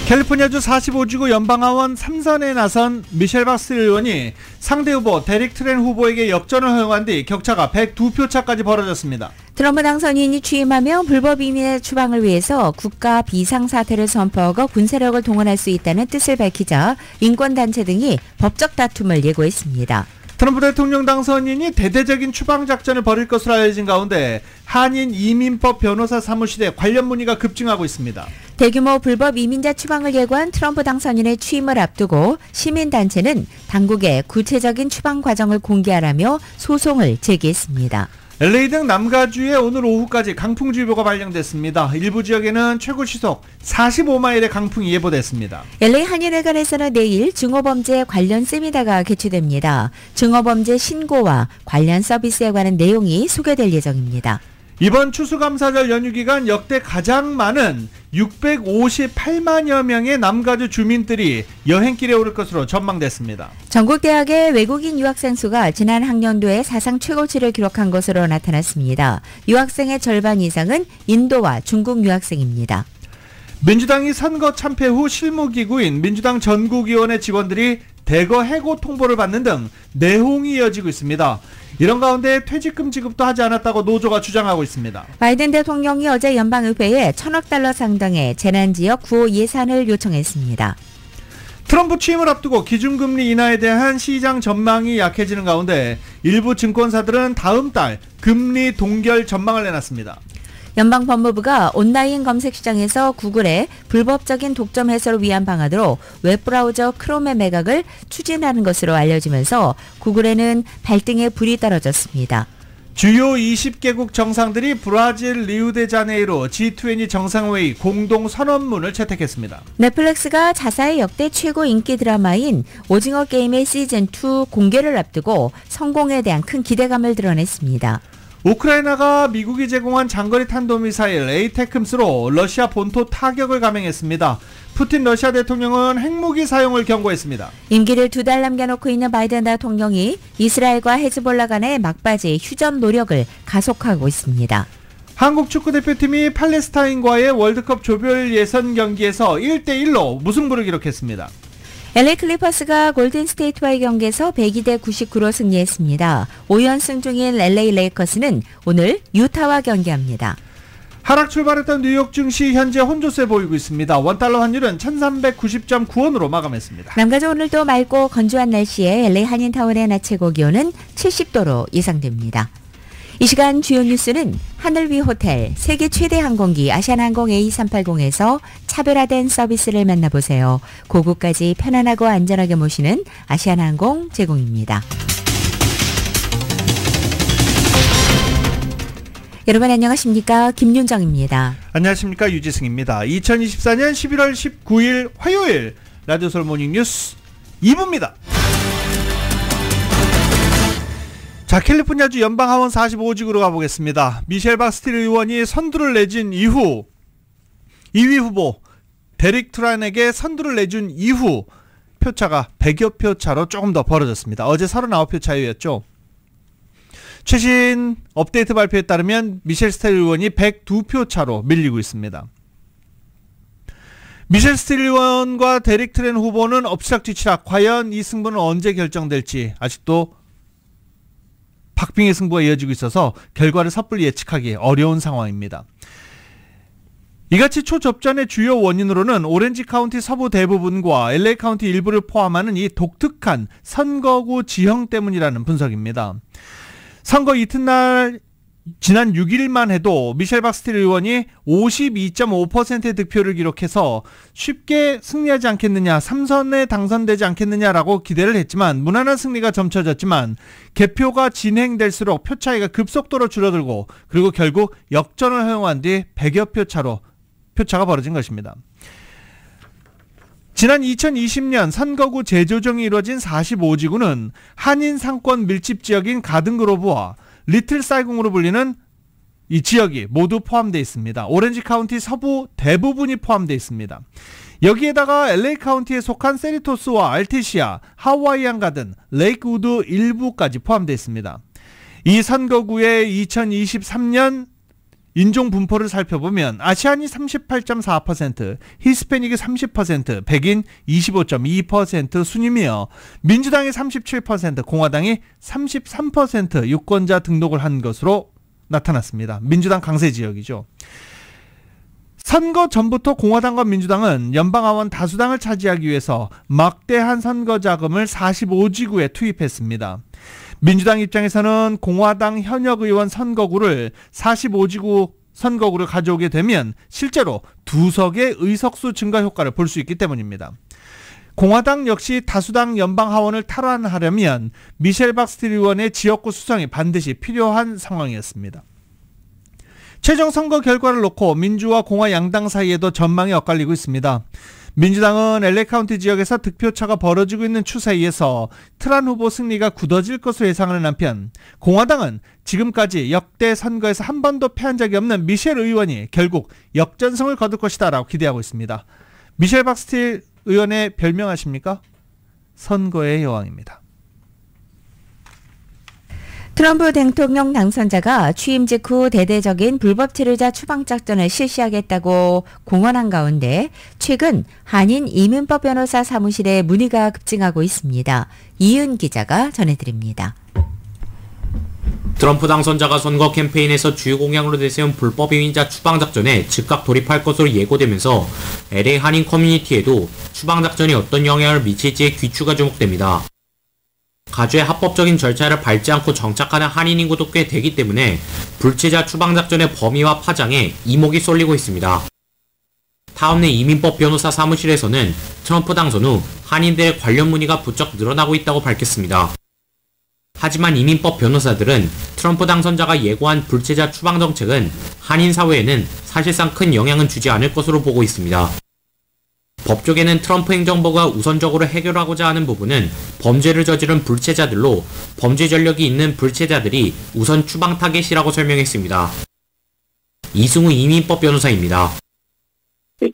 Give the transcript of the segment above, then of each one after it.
캘리포니아주 45지구 연방하원 3선에 나선 미셸 박스 의원이 상대 후보 데릭 트렌 후보에게 역전을 허용한 뒤 격차가 102표 차까지 벌어졌습니다. 트럼프 당선인이 취임하며 불법 이민의 추방을 위해서 국가 비상사태를 선포하고 군사력을 동원할 수 있다는 뜻을 밝히자 인권단체 등이 법적 다툼을 예고했습니다. 트럼프 대통령 당선인이 대대적인 추방 작전을 벌일 것으로 알려진 가운데 한인 이민법 변호사 사무실에 관련 문의가 급증하고 있습니다. 대규모 불법 이민자 추방을 예고한 트럼프 당선인의 취임을 앞두고 시민단체는 당국에 구체적인 추방 과정을 공개하라며 소송을 제기했습니다. LA 등 남가주에 오늘 오후까지 강풍주의보가 발령됐습니다. 일부 지역에는 최고 시속 45마일의 강풍이 예보됐습니다. LA 한인회관에서는 내일 증오범죄 관련 세미나가 개최됩니다. 증오범죄 신고와 관련 서비스에 관한 내용이 소개될 예정입니다. 이번 추수감사절 연휴 기간 역대 가장 많은 658만여 명의 남가주 주민들이 여행길에 오를 것으로 전망됐습니다. 전국 대학의 외국인 유학생 수가 지난 학년도에 사상 최고치를 기록한 것으로 나타났습니다. 유학생의 절반 이상은 인도와 중국 유학생입니다. 민주당이 선거 참패 후 실무기구인 민주당 전국위원회 직원들이 대거 해고 통보를 받는 등 내홍이 이어지고 있습니다. 이런 가운데 퇴직금 지급도 하지 않았다고 노조가 주장하고 있습니다. 바이든 대통령이 어제 연방의회에 1,000억 달러 상당의 재난지역 구호 예산을 요청했습니다. 트럼프 취임을 앞두고 기준금리 인하에 대한 시장 전망이 약해지는 가운데 일부 증권사들은 다음 달 금리 동결 전망을 내놨습니다. 연방법무부가 온라인 검색 시장에서 구글의 불법적인 독점 해소를 위한 방안으로 웹브라우저 크롬의 매각을 추진하는 것으로 알려지면서 구글에는 발등에 불이 떨어졌습니다. 주요 20개국 정상들이 브라질 리우데자네이루 G20 정상회의 공동 선언문을 채택했습니다. 넷플릭스가 자사의 역대 최고 인기 드라마인 오징어 게임의 시즌2 공개를 앞두고 성공에 대한 큰 기대감을 드러냈습니다. 우크라이나가 미국이 제공한 장거리 탄도미사일 에이테크스로 러시아 본토 타격을 감행했습니다. 푸틴 러시아 대통령은 핵무기 사용을 경고했습니다. 임기를 2달 남겨놓고 있는 바이든 대통령이 이스라엘과 헤즈볼라 간의 막바지 휴전 노력을 가속하고 있습니다. 한국 축구대표팀이 팔레스타인과의 월드컵 조별 예선 경기에서 1대1로 무승부를 기록했습니다. LA 클리퍼스가 골든스테이트와의 경기에서 102대 99로 승리했습니다. 5연승 중인 LA 레이커스는 오늘 유타와 경기합니다. 하락 출발했던 뉴욕 증시 현재 혼조세 보이고 있습니다. 원달러 환율은 1390.9원으로 마감했습니다. 남가주 오늘도 맑고 건조한 날씨에 LA 한인타운의 낮 최고 기온은 70도로 예상됩니다. 이 시간 주요 뉴스는 하늘 위 호텔, 세계 최대 항공기 아시아나항공 A380에서 차별화된 서비스를 만나보세요. 고국까지 편안하고 안전하게 모시는 아시아나항공 제공입니다. 여러분 안녕하십니까? 김윤정입니다. 안녕하십니까? 유지승입니다. 2024년 11월 19일 화요일 라디오 서울 모닝 뉴스 2부입니다. 자, 캘리포니아주 연방하원 45지구로 가보겠습니다. 미셸 박스틸 의원이 선두를 내준 이후 2위 후보 데릭 트렌에게 선두를 내준 이후 표차가 100여 표 차로 조금 더 벌어졌습니다. 어제 39표 차이였죠. 최신 업데이트 발표에 따르면 미셸 스틸 의원이 102표 차로 밀리고 있습니다. 미셸 스틸 의원과 데릭 트렌 후보는 엎치락뒤치락. 과연 이 승부는 언제 결정될지 아직도 박빙의 승부가 이어지고 있어서 결과를 섣불리 예측하기 어려운 상황입니다. 이같이 초접전의 주요 원인으로는 오렌지 카운티 서부 대부분과 LA 카운티 일부를 포함하는 이 독특한 선거구 지형 때문이라는 분석입니다. 선거 이튿날 지난 6일만 해도 미셸 박스틸 의원이 52.5%의 득표를 기록해서 쉽게 승리하지 않겠느냐, 3선에 당선되지 않겠느냐라고 기대를 했지만 무난한 승리가 점쳐졌지만 개표가 진행될수록 표 차이가 급속도로 줄어들고 그리고 결국 역전을 허용한 뒤 100여 표 차로 표차가 벌어진 것입니다. 지난 2020년 선거구 재조정이 이루어진 45지구는 한인 상권 밀집 지역인 가든그로브와 리틀 사이공으로 불리는 이 지역이 모두 포함되어 있습니다. 오렌지 카운티 서부 대부분이 포함되어 있습니다. 여기에다가 LA 카운티에 속한 세리토스와 알티시아, 하와이안 가든, 레이크우드 일부까지 포함되어 있습니다. 이 선거구의 2023년 인종 분포를 살펴보면 아시안이 38.4%, 히스패닉이 30%, 백인 25.2% 순이며 민주당이 37%, 공화당이 33% 유권자 등록을 한 것으로 나타났습니다. 민주당 강세 지역이죠. 선거 전부터 공화당과 민주당은 연방하원 다수당을 차지하기 위해서 막대한 선거 자금을 45지구에 투입했습니다. 민주당 입장에서는 공화당 현역 의원 선거구를 45지구 선거구를 가져오게 되면 실제로 2석의 의석수 증가 효과를 볼 수 있기 때문입니다. 공화당 역시 다수당 연방하원을 탈환하려면 미셸 박스틸 의원의 지역구 수정이 반드시 필요한 상황이었습니다. 최종 선거 결과를 놓고 민주와 공화 양당 사이에도 전망이 엇갈리고 있습니다. 민주당은 LA 카운티 지역에서 득표차가 벌어지고 있는 추세에서 트란 후보 승리가 굳어질 것으로 예상하는 한편, 공화당은 지금까지 역대 선거에서 한 번도 패한 적이 없는 미셸 의원이 결국 역전승을 거둘 것이다 라고 기대하고 있습니다. 미셸 박스틸 의원의 별명 아십니까? 선거의 여왕입니다. 트럼프 대통령 당선자가 취임 직후 대대적인 불법 체류자 추방 작전을 실시하겠다고 공언한 가운데 최근 한인 이민법 변호사 사무실에 문의가 급증하고 있습니다. 이윤 기자가 전해드립니다. 트럼프 당선자가 선거 캠페인에서 주요 공약으로 내세운 불법 이민자 추방 작전에 즉각 돌입할 것으로 예고되면서 LA 한인 커뮤니티에도 추방 작전이 어떤 영향을 미칠지에 귀추가 주목됩니다. 가주의 합법적인 절차를 밟지 않고 정착하는 한인 인구도 꽤 되기 때문에 불체자 추방 작전의 범위와 파장에 이목이 쏠리고 있습니다. 타운 내 이민법 변호사 사무실에서는 트럼프 당선 후 한인들의 관련 문의가 부쩍 늘어나고 있다고 밝혔습니다. 하지만 이민법 변호사들은 트럼프 당선자가 예고한 불체자 추방 정책은 한인 사회에는 사실상 큰 영향은 주지 않을 것으로 보고 있습니다. 법조계는 트럼프 행정부가 우선적으로 해결하고자 하는 부분은 범죄를 저지른 불체자들로 범죄 전력이 있는 불체자들이 우선 추방 타겟이라고 설명했습니다. 이승우 이민법 변호사입니다.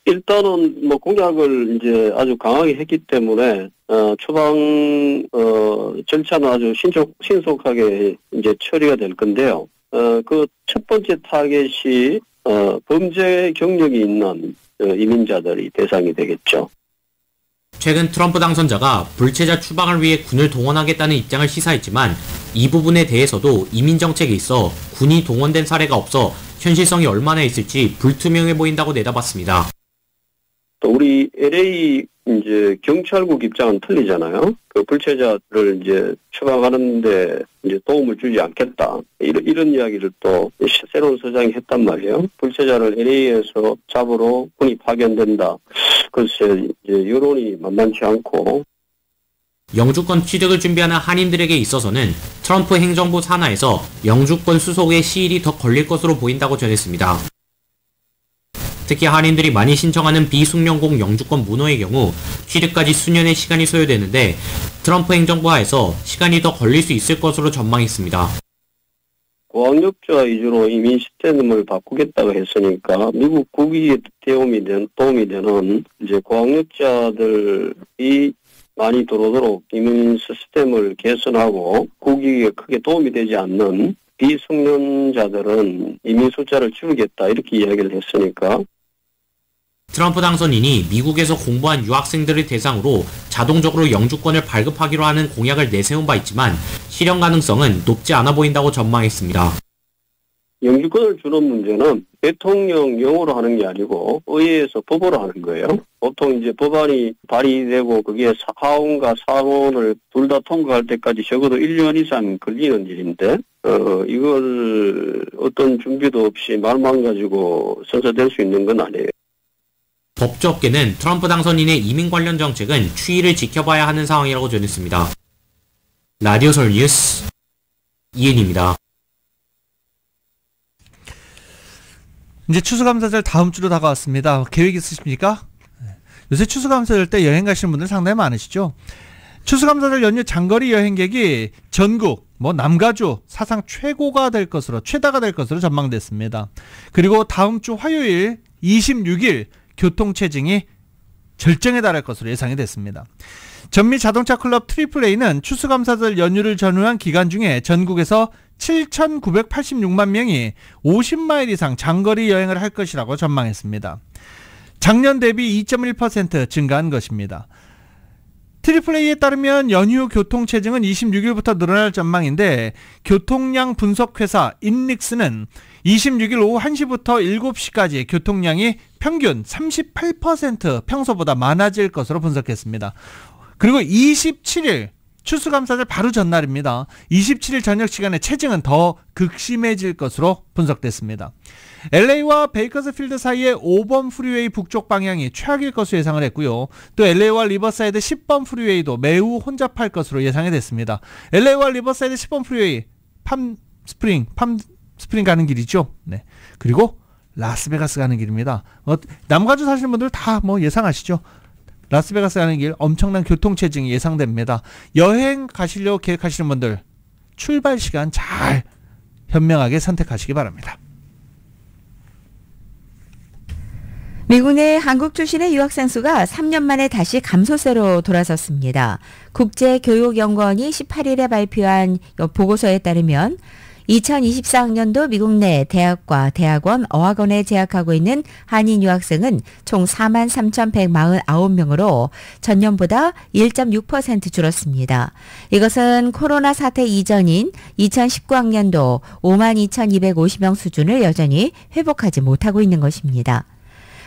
일단은 공약을 이제 아주 강하게 했기 때문에 추방 절차는 아주 신속하게 이제 처리가 될 건데요. 그 첫 번째 타겟이 범죄 경력이 있는 이민자들이 대상이 되겠죠. 최근 트럼프 당선자가 불체자 추방을 위해 군을 동원하겠다는 입장을 시사했지만 이 부분에 대해서도 이민 정책에 있어 군이 동원된 사례가 없어 현실성이 얼마나 있을지 불투명해 보인다고 내다봤습니다. 또 우리 LA 이제 경찰국 입장은 틀리잖아요. 그 불체자를 이제 추방하는데 이제 도움을 주지 않겠다. 이런 이야기를 또 새로운 서장이 했단 말이에요. 불체자를 LA에서 잡으러 군이 파견된다. 글쎄 이제 여론이 만만치 않고. 영주권 취득을 준비하는 한인들에게 있어서는 트럼프 행정부 산하에서 영주권 수속의 시일이 더 걸릴 것으로 보인다고 전했습니다. 특히 한인들이 많이 신청하는 비숙련공 영주권 문호의 경우 취득까지 수년의 시간이 소요되는데 트럼프 행정부 하에서 시간이 더 걸릴 수 있을 것으로 전망했습니다. 고학력자 위주로 이민 시스템을 바꾸겠다고 했으니까 미국 국익에 도움이 되는 이제 고학력자들이 많이 들어오도록 이민 시스템을 개선하고 국익에 크게 도움이 되지 않는 비숙련자들은 이민 숫자를 줄이겠다 이렇게 이야기를 했으니까. 트럼프 당선인이 미국에서 공부한 유학생들을 대상으로 자동적으로 영주권을 발급하기로 하는 공약을 내세운 바 있지만 실현 가능성은 높지 않아 보인다고 전망했습니다. 영주권을 주는 문제는 대통령령으로 하는 게 아니고 의회에서 법으로 하는 거예요. 보통 이제 법안이 발의되고 그게 하원과 상원을 둘 다 통과할 때까지 적어도 1년 이상 걸리는 일인데 이걸 어떤 준비도 없이 말만 가지고 선서될 수 있는 건 아니에요. 법조업계는 트럼프 당선인의 이민 관련 정책은 추이를 지켜봐야 하는 상황이라고 전했습니다. 라디오설 뉴스 이은입니다. 이제 추수감사절 다음 주로 다가왔습니다. 계획 있으십니까? 요새 추수감사절 때 여행 가시는 분들 상당히 많으시죠? 추수감사절 연휴 장거리 여행객이 전국 남가주 사상 최다가 될 것으로 전망됐습니다. 그리고 다음 주 화요일 26일 교통체증이 절정에 달할 것으로 예상이 됐습니다. 전미 자동차 클럽 AAA는 추수감사절 연휴를 전후한 기간 중에 전국에서 7,986만 명이 50마일 이상 장거리 여행을 할 것이라고 전망했습니다. 작년 대비 2.1% 증가한 것입니다. 트리플A에 따르면 연휴 교통체증은 26일부터 늘어날 전망인데 교통량 분석회사 인릭스는 26일 오후 1시부터 7시까지 교통량이 평균 38% 평소보다 많아질 것으로 분석했습니다. 그리고 27일 추수감사절 바로 전날입니다. 27일 저녁 시간에 체증은 더 극심해질 것으로 분석됐습니다. LA와 베이커스필드 사이의 5번 프리웨이 북쪽 방향이 최악일 것으로 예상을 했고요. 또 LA와 리버사이드 10번 프리웨이도 매우 혼잡할 것으로 예상이 됐습니다. LA와 리버사이드 10번 프리웨이 팜스프링 가는 길이죠. 네. 그리고 라스베가스 가는 길입니다. 남가주 사시는 분들 다 예상하시죠. 라스베가스 가는 길 엄청난 교통체증이 예상됩니다. 여행 가시려고 계획하시는 분들 출발 시간 잘 현명하게 선택하시기 바랍니다. 미국 내 한국 출신의 유학생 수가 3년 만에 다시 감소세로 돌아섰습니다. 국제교육연구원이 18일에 발표한 보고서에 따르면 2024학년도 미국 내 대학과 대학원, 어학원에 재학하고 있는 한인 유학생은 총 43,149명으로 전년보다 1.6% 줄었습니다. 이것은 코로나 사태 이전인 2019학년도 52,250명 수준을 여전히 회복하지 못하고 있는 것입니다.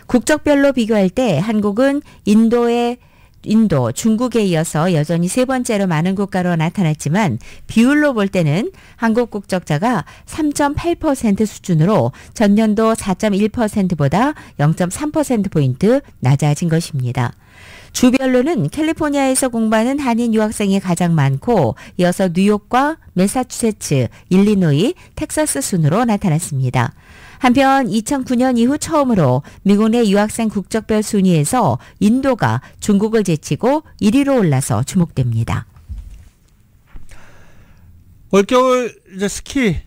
국적별로 비교할 때 한국은 인도, 중국에 이어서 여전히 세 번째로 많은 국가로 나타났지만 비율로 볼 때는 한국 국적자가 3.8% 수준으로 전년도 4.1%보다 0.3%포인트 낮아진 것입니다. 주별로는 캘리포니아에서 공부하는 한인 유학생이 가장 많고 이어서 뉴욕과 매사추세츠, 일리노이, 텍사스 순으로 나타났습니다. 한편 2009년 이후 처음으로 미국 내 유학생 국적별 순위에서 인도가 중국을 제치고 1위로 올라서 주목됩니다. 올겨울 이제 스키,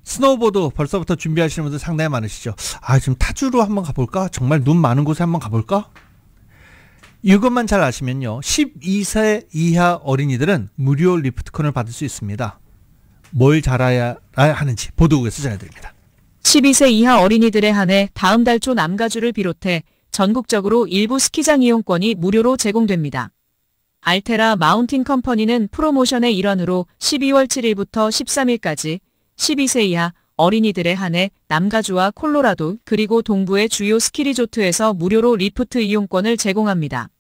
스노우보드 벌써부터 준비하시는 분들 상당히 많으시죠. 지금 타주로 한번 가볼까? 정말 눈 많은 곳에 한번 가볼까? 이것만 잘 아시면요. 12세 이하 어린이들은 무료 리프트콘을 받을 수 있습니다. 뭘 잘 알아야 하는지 보도국에서 전해드립니다. 12세 이하 어린이들에 한해 다음 달 초 남가주를 비롯해 전국적으로 일부 스키장 이용권이 무료로 제공됩니다. 알테라 마운틴 컴퍼니는 프로모션의 일환으로 12월 7일부터 13일까지 12세 이하 어린이들에 한해 남가주와 콜로라도 그리고 동부의 주요 스키 리조트에서 무료로 리프트 이용권을 제공합니다.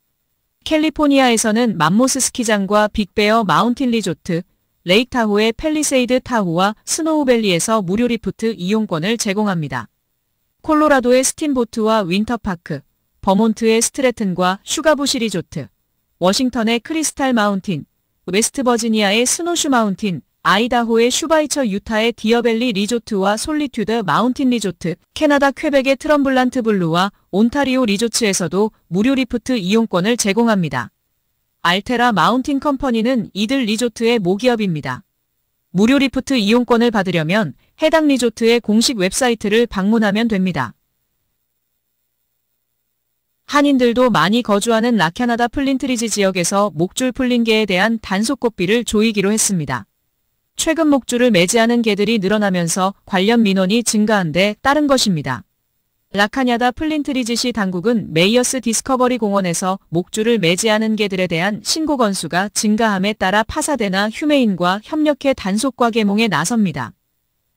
캘리포니아에서는 맘모스 스키장과 빅베어 마운틴 리조트, 레이크 타호의 팰리세이드 타호와 스노우밸리에서 무료 리프트 이용권을 제공합니다. 콜로라도의 스팀보트와 윈터파크, 버몬트의 스트래튼과 슈가부시 리조트, 워싱턴의 크리스탈 마운틴, 웨스트버지니아의 스노슈 마운틴, 아이다호의 슈바이처 유타의 디어밸리 리조트와 솔리튜드 마운틴 리조트, 캐나다 퀘벡의 트럼블란트 블루와 온타리오 리조츠에서도 무료 리프트 이용권을 제공합니다. 알테라 마운틴 컴퍼니는 이들 리조트의 모기업입니다. 무료 리프트 이용권을 받으려면 해당 리조트의 공식 웹사이트를 방문하면 됩니다. 한인들도 많이 거주하는 라캐나다 플린트리지 지역에서 목줄 풀린개에 대한 단속 고삐를 조이기로 했습니다. 최근 목줄을 매지하는 개들이 늘어나면서 관련 민원이 증가한 데 따른 것입니다. 라카냐다 플린트리지시 당국은 메이어스 디스커버리 공원에서 목줄을 매지하는 개들에 대한 신고 건수가 증가함에 따라 파사데나 휴메인과 협력해 단속과 계몽에 나섭니다.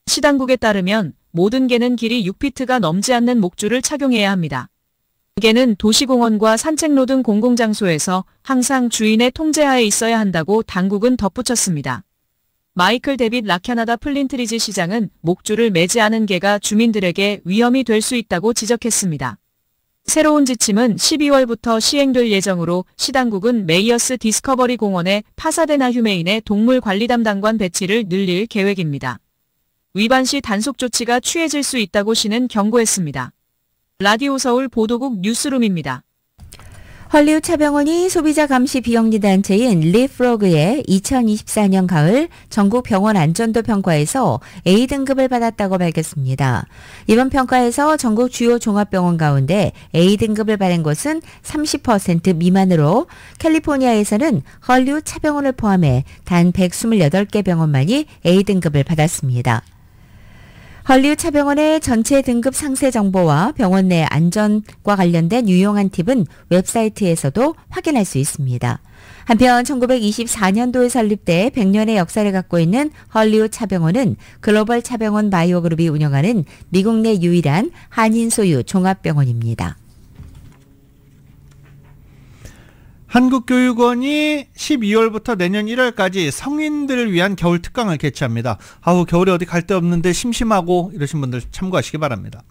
시당국에 따르면 모든 개는 길이 6피트가 넘지 않는 목줄을 착용해야 합니다. 개는 도시공원과 산책로 등 공공장소에서 항상 주인의 통제하에 있어야 한다고 당국은 덧붙였습니다. 마이클 데빗 라캐나다 플린트리지 시장은 목줄을 매지 않은 개가 주민들에게 위험이 될 수 있다고 지적했습니다. 새로운 지침은 12월부터 시행될 예정으로 시당국은 메이어스 디스커버리 공원에 파사데나 휴메인의 동물관리 담당관 배치를 늘릴 계획입니다. 위반 시 단속 조치가 취해질 수 있다고 시는 경고했습니다. 라디오 서울 보도국 뉴스룸입니다. 헐리우드 차병원이 소비자 감시 비영리 단체인 리프로그의 2024년 가을 전국 병원 안전도 평가에서 A등급을 받았다고 밝혔습니다. 이번 평가에서 전국 주요 종합병원 가운데 A등급을 받은 곳은 30% 미만으로 캘리포니아에서는 헐리우드 차병원을 포함해 단 128개 병원만이 A등급을 받았습니다. 헐리우드 차병원의 전체 등급 상세 정보와 병원 내 안전과 관련된 유용한 팁은 웹사이트에서도 확인할 수 있습니다. 한편 1924년도에 설립돼 100년의 역사를 갖고 있는 헐리우드 차병원은 글로벌 차병원 바이오그룹이 운영하는 미국 내 유일한 한인 소유 종합병원입니다. 한국교육원이 12월부터 내년 1월까지 성인들을 위한 겨울 특강을 개최합니다. 아우, 겨울에 어디 갈 데 없는데 심심하고 이러신 분들 참고하시기 바랍니다.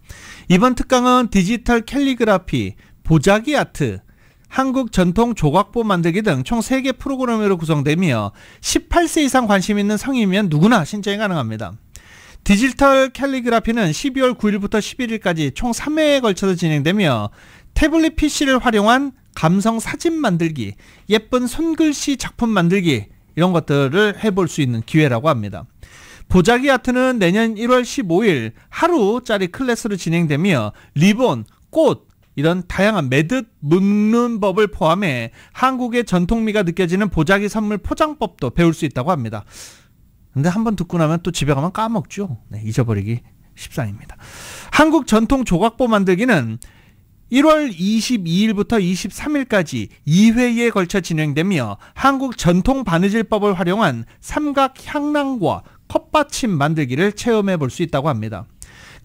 이번 특강은 디지털 캘리그라피, 보자기 아트, 한국 전통 조각보 만들기 등 총 3개 프로그램으로 구성되며 18세 이상 관심 있는 성인이면 누구나 신청이 가능합니다. 디지털 캘리그라피는 12월 9일부터 11일까지 총 3회에 걸쳐서 진행되며 태블릿 PC를 활용한 감성 사진 만들기, 예쁜 손글씨 작품 만들기 이런 것들을 해볼 수 있는 기회라고 합니다. 보자기 아트는 내년 1월 15일 하루짜리 클래스로 진행되며 리본, 꽃 이런 다양한 매듭 묶는 법을 포함해 한국의 전통미가 느껴지는 보자기 선물 포장법도 배울 수 있다고 합니다. 근데 한번 듣고 나면 또 집에 가면 까먹죠. 네, 잊어버리기 십상입니다. 한국 전통 조각보 만들기는 1월 22일부터 23일까지 2회에 걸쳐 진행되며 한국 전통 바느질법을 활용한 삼각 향랑과 컵받침 만들기를 체험해 볼 수 있다고 합니다.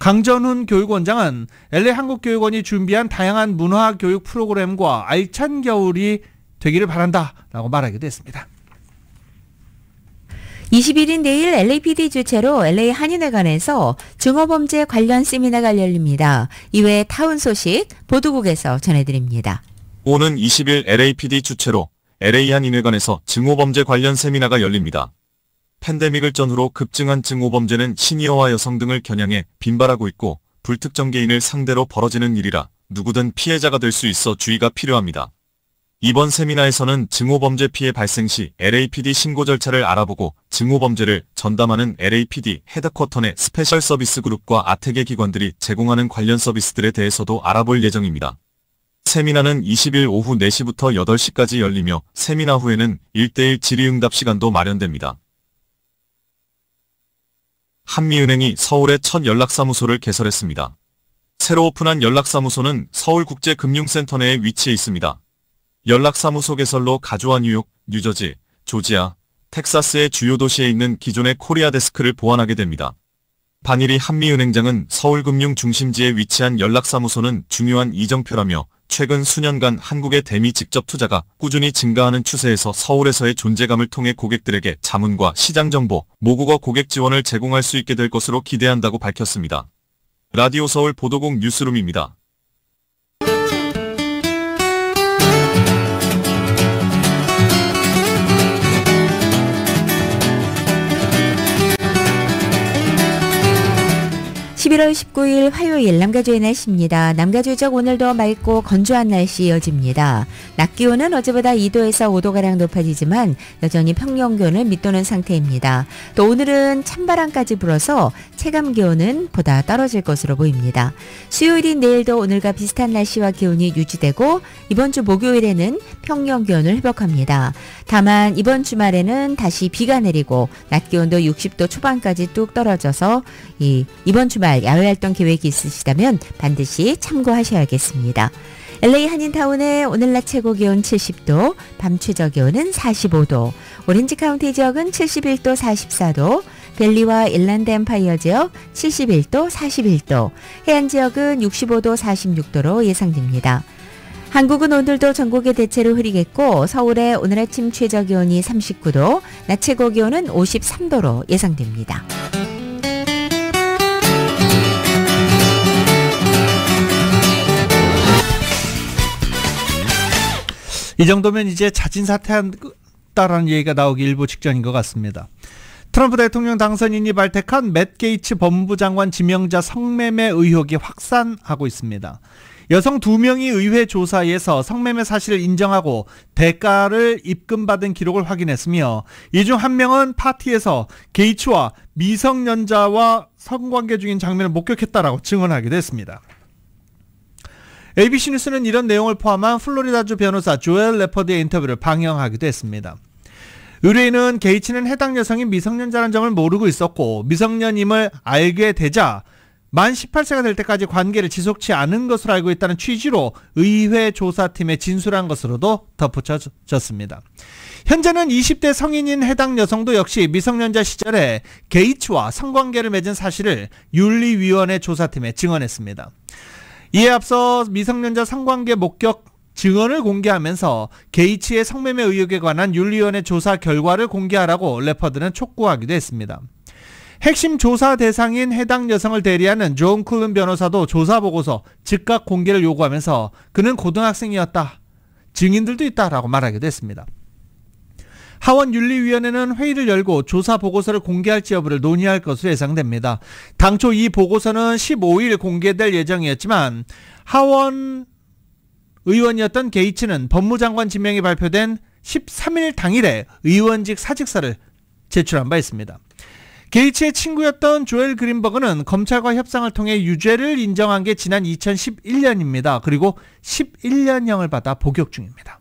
강전훈 교육원장은 LA 한국교육원이 준비한 다양한 문화교육 프로그램과 알찬 겨울이 되기를 바란다라고 말하기도 했습니다. 21일 내일 LAPD 주최로 LA 한인회관에서 증오범죄 관련 세미나가 열립니다. 이외에 타운 소식 보도국에서 전해드립니다. 오는 20일 LAPD 주최로 LA 한인회관에서 증오범죄 관련 세미나가 열립니다. 팬데믹을 전후로 급증한 증오범죄는 시니어와 여성 등을 겨냥해 빈발하고 있고 불특정 개인을 상대로 벌어지는 일이라 누구든 피해자가 될 수 있어 주의가 필요합니다. 이번 세미나에서는 증오범죄 피해 발생 시 LAPD 신고 절차를 알아보고 증오범죄를 전담하는 LAPD 헤드쿼터 내 스페셜 서비스 그룹과 아태계 기관들이 제공하는 관련 서비스들에 대해서도 알아볼 예정입니다. 세미나는 20일 오후 4시부터 8시까지 열리며 세미나 후에는 1:1 질의응답 시간도 마련됩니다. 한미은행이 서울에 첫 연락사무소를 개설했습니다. 새로 오픈한 연락사무소는 서울국제금융센터 내에 위치해 있습니다. 연락사무소 개설로 가주와 뉴욕, 뉴저지, 조지아, 텍사스의 주요 도시에 있는 기존의 코리아 데스크를 보완하게 됩니다. 반일이 한미은행장은 서울금융 중심지에 위치한 연락사무소는 중요한 이정표라며 최근 수년간 한국의 대미 직접 투자가 꾸준히 증가하는 추세에서 서울에서의 존재감을 통해 고객들에게 자문과 시장정보, 모국어 고객 지원을 제공할 수 있게 될 것으로 기대한다고 밝혔습니다. 라디오 서울 보도국 뉴스룸입니다. (11월 19일) 화요일 남가주의 날씨입니다. 남가주적 오늘도 맑고 건조한 날씨 이어집니다. 낮 기온은 어제보다 2도에서 5도가량 높아지지만 여전히 평년기온을 밑도는 상태입니다. 또 오늘은 찬바람까지 불어서 체감 기온은 보다 떨어질 것으로 보입니다. 수요일인 내일도 오늘과 비슷한 날씨와 기온이 유지되고 이번 주 목요일에는 평년기온을 회복합니다. 다만 이번 주말에는 다시 비가 내리고 낮 기온도 60도 초반까지 뚝 떨어져서 이번 주말 야외활동 계획이 있으시다면 반드시 참고하셔야겠습니다. LA 한인타운의 오늘 낮 최고 기온 70도, 밤 최저 기온은 45도, 오렌지 카운티 지역은 71도, 44도, 벨리와 일랜드 엠파이어 지역 71도, 41도, 해안 지역은 65도, 46도로 예상됩니다. 한국은 오늘도 전국에 대체로 흐리겠고 서울의 오늘 아침 최저 기온이 39도, 낮 최고 기온은 53도로 예상됩니다. 이 정도면 이제 자진 사퇴한다라는 얘기가 나오기 일부 직전인 것 같습니다. 트럼프 대통령 당선인이 발택한 맷 게이츠 법무부 장관 지명자 성매매 의혹이 확산하고 있습니다. 여성 2명이 의회 조사에서 성매매 사실을 인정하고 대가를 입금받은 기록을 확인했으며 이 중 1명은 파티에서 게이츠와 미성년자와 성관계 중인 장면을 목격했다라고 증언하기도 했습니다. ABC 뉴스는 이런 내용을 포함한 플로리다주 변호사 조엘 레퍼드의 인터뷰를 방영하기도 했습니다. 의뢰인은 게이츠는 해당 여성이 미성년자라는 점을 모르고 있었고 미성년임을 알게 되자 만 18세가 될 때까지 관계를 지속치 않은 것으로 알고 있다는 취지로 의회 조사팀에 진술한 것으로도 덧붙여졌습니다. 현재는 20대 성인인 해당 여성도 역시 미성년자 시절에 게이츠와 성관계를 맺은 사실을 윤리위원회 조사팀에 증언했습니다. 이에 앞서 미성년자 성관계 목격 증언을 공개하면서 게이츠의 성매매 의혹에 관한 윤리위원회 조사 결과를 공개하라고 레퍼드는 촉구하기도 했습니다. 핵심 조사 대상인 해당 여성을 대리하는 존 쿨른 변호사도 조사 보고서 즉각 공개를 요구하면서 그는 고등학생이었다, 증인들도 있다라고 말하기도 했습니다. 하원 윤리위원회는 회의를 열고 조사 보고서를 공개할지 여부를 논의할 것으로 예상됩니다. 당초 이 보고서는 15일 공개될 예정이었지만 하원 의원이었던 게이츠는 법무장관 지명이 발표된 13일 당일에 의원직 사직서를 제출한 바 있습니다. 게이츠의 친구였던 조엘 그린버그는 검찰과 협상을 통해 유죄를 인정한 게 지난 2011년입니다. 그리고 11년형을 받아 복역 중입니다.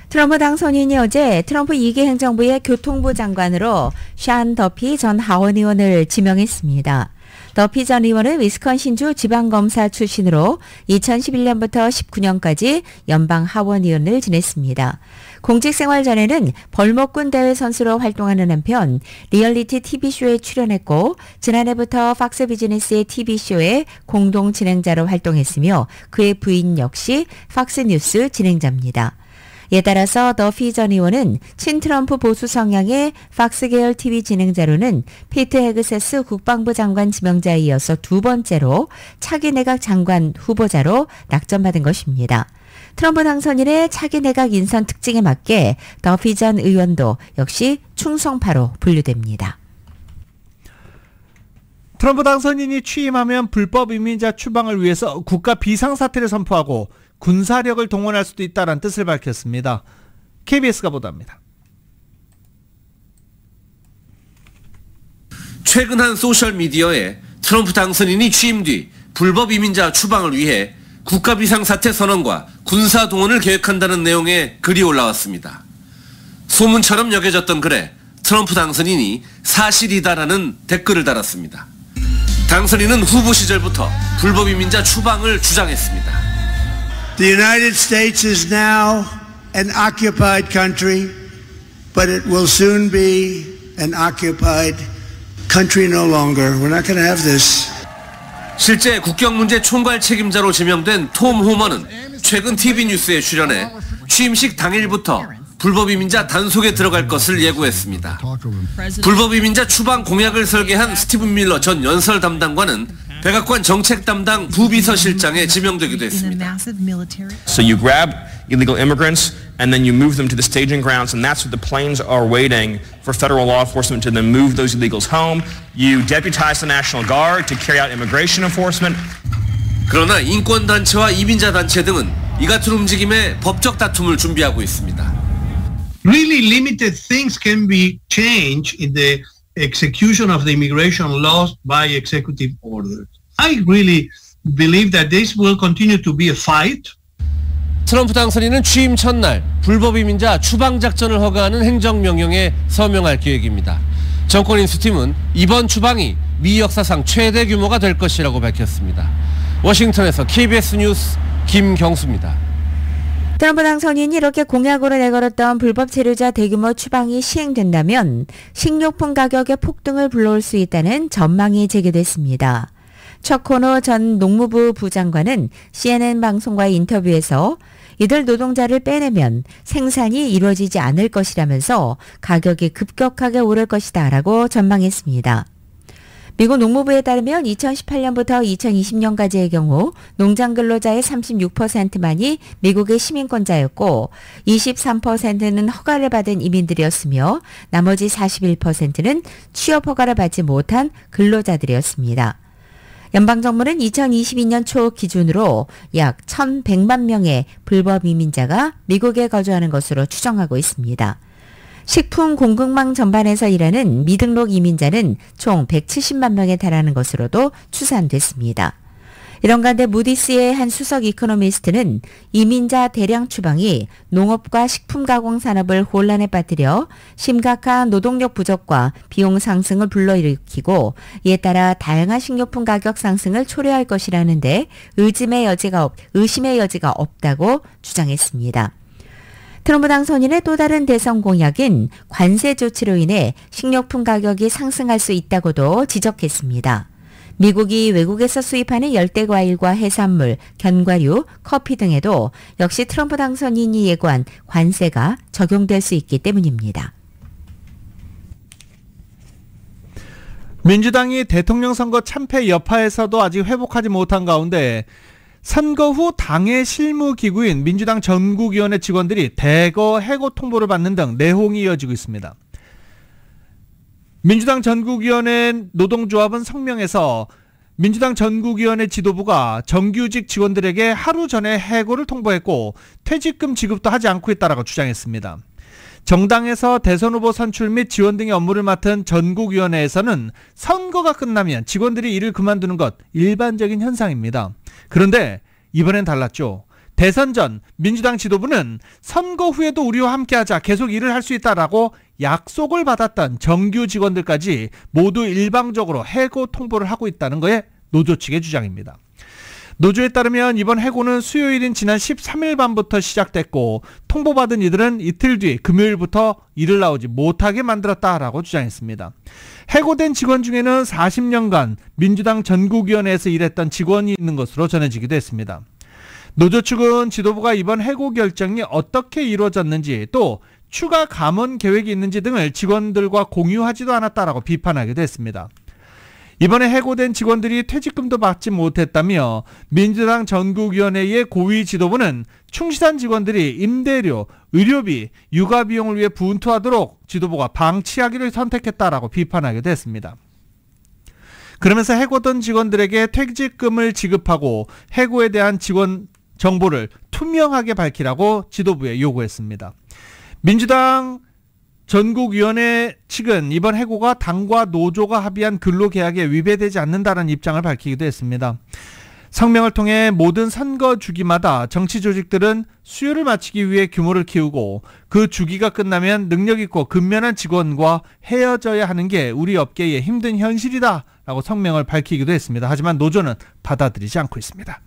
트럼프 당선인이 어제 트럼프 2기 행정부의 교통부 장관으로 샨 더피 전 하원 의원을 지명했습니다. 더피 전 의원은 위스콘신주 지방검사 출신으로 2011년부터 19년까지 연방 하원 의원을 지냈습니다. 공직 생활 전에는 벌목군 대회 선수로 활동하는 한편 리얼리티 TV쇼에 출연했고 지난해부터 팍스 비즈니스의 TV쇼의 공동 진행자로 활동했으며 그의 부인 역시 팍스 뉴스 진행자입니다. 이에 따라서 더피 전 의원은 친트럼프 보수 성향의 팍스 계열 TV 진행자로는 피트 헤그세스 국방부 장관 지명자에 이어서 두 번째로 차기 내각 장관 후보자로 낙점받은 것입니다. 트럼프 당선인의 차기 내각 인선 특징에 맞게 더피 전 의원도 역시 충성파로 분류됩니다. 트럼프 당선인이 취임하면 불법 이민자 추방을 위해서 국가 비상사태를 선포하고 군사력을 동원할 수도 있다는 뜻을 밝혔습니다. KBS가 보도합니다. 최근 한 소셜미디어에 트럼프 당선인이 취임 뒤 불법 이민자 추방을 위해 국가 비상사태 선언과 군사 동원을 계획한다는 내용의 글이 올라왔습니다. 소문처럼 여겨졌던 글에 트럼프 당선인이 사실이다라는 댓글을 달았습니다. 당선인은 후보 시절부터 불법 이민자 추방을 주장했습니다. The United States is now an occupied country, but it will soon be an occupied country no longer. We're not going to have this. 실제 국경 문제 총괄 책임자로 지명된 톰 호머는 최근 TV 뉴스에 출연해 취임식 당일부터 불법 이민자 단속에 들어갈 것을 예고했습니다. 불법 이민자 추방 공약을 설계한 스티븐 밀러 전 연설 담당관은 백악관 정책 담당 부비서실장에 지명되기도 했습니다. So you grab illegal immigrants and then you move them to the staging grounds, and that's what the planes are waiting for federal law enforcement to then move those illegals home. You deputize the National Guard to carry out immigration enforcement. 그러나 인권단체와 이민자단체 등은 이 같은 움직임에 법적 다툼을 준비하고 있습니다. Really limited things can be changed in the execution of the immigration laws by executive order. I really believe that this will continue to be a fight. 트럼프 당선인은 취임 첫날 불법 이민자 추방 작전을 허가하는 행정명령에 서명할 계획입니다. 정권 인수팀은 이번 추방이 미 역사상 최대 규모가 될 것이라고 밝혔습니다. 워싱턴에서 KBS 뉴스 김경수입니다. 트럼프 당선인이 이렇게 공약으로 내걸었던 불법 체류자 대규모 추방이 시행된다면 식료품 가격의 폭등을 불러올 수 있다는 전망이 제기됐습니다. 척코노 전 농무부 부장관은 CNN 방송과의 인터뷰에서 이들 노동자를 빼내면 생산이 이루어지지 않을 것이라면서 가격이 급격하게 오를 것이다 라고 전망했습니다. 미국 농무부에 따르면 2018년부터 2020년까지의 경우 농장 근로자의 36%만이 미국의 시민권자였고 23%는 허가를 받은 이민들이었으며 나머지 41%는 취업 허가를 받지 못한 근로자들이었습니다. 연방정부는 2022년 초 기준으로 약 1,100만 명의 불법 이민자가 미국에 거주하는 것으로 추정하고 있습니다. 식품 공급망 전반에서 일하는 미등록 이민자는 총 170만 명에 달하는 것으로도 추산됐습니다. 이런 가운데 무디스의 한 수석 이코노미스트는 이민자 대량 추방이 농업과 식품 가공 산업을 혼란에 빠뜨려 심각한 노동력 부족과 비용 상승을 불러일으키고 이에 따라 다양한 식료품 가격 상승을 초래할 것이라는데 의심의 여지가 없다고 주장했습니다. 트럼프 당선인의 또 다른 대선 공약인 관세 조치로 인해 식료품 가격이 상승할 수 있다고도 지적했습니다. 미국이 외국에서 수입하는 열대과일과 해산물, 견과류, 커피 등에도 역시 트럼프 당선인이 예고한 관세가 적용될 수 있기 때문입니다. 민주당이 대통령 선거 참패 여파에서도 아직 회복하지 못한 가운데 선거 후 당의 실무기구인 민주당 전국위원회 직원들이 대거 해고 통보를 받는 등 내홍이 이어지고 있습니다. 민주당 전국위원회 노동조합은 성명에서 민주당 전국위원회 지도부가 정규직 직원들에게 하루 전에 해고를 통보했고 퇴직금 지급도 하지 않고 있다라고 주장했습니다. 정당에서 대선 후보 선출 및 지원 등의 업무를 맡은 전국위원회에서는 선거가 끝나면 직원들이 일을 그만두는 것 일반적인 현상입니다. 그런데 이번엔 달랐죠. 대선 전 민주당 지도부는 선거 후에도 우리와 함께하자 계속 일을 할 수 있다라고 약속을 받았던 정규 직원들까지 모두 일방적으로 해고 통보를 하고 있다는 거에 노조 측의 주장입니다. 노조에 따르면 이번 해고는 수요일인 지난 13일 밤부터 시작됐고 통보받은 이들은 이틀 뒤 금요일부터 일을 나오지 못하게 만들었다라고 주장했습니다. 해고된 직원 중에는 40년간 민주당 전국위원회에서 일했던 직원이 있는 것으로 전해지기도 했습니다. 노조 측은 지도부가 이번 해고 결정이 어떻게 이루어졌는지 또 추가 감원 계획이 있는지 등을 직원들과 공유하지도 않았다라고 비판하기도 했습니다. 이번에 해고된 직원들이 퇴직금도 받지 못했다며 민주당 전국위원회의 고위 지도부는 충실한 직원들이 임대료, 의료비, 육아 비용을 위해 분투하도록 지도부가 방치하기를 선택했다라고 비판하기도 했습니다. 그러면서 해고된 직원들에게 퇴직금을 지급하고 해고에 대한 직원 정보를 투명하게 밝히라고 지도부에 요구했습니다. 민주당 전국위원회 측은 이번 해고가 당과 노조가 합의한 근로계약에 위배되지 않는다는 입장을 밝히기도 했습니다. 성명을 통해 모든 선거 주기마다 정치 조직들은 수요를 맞추기 위해 규모를 키우고 그 주기가 끝나면 능력 있고 근면한 직원과 헤어져야 하는 게 우리 업계의 힘든 현실이다 라고 성명을 밝히기도 했습니다. 하지만 노조는 받아들이지 않고 있습니다.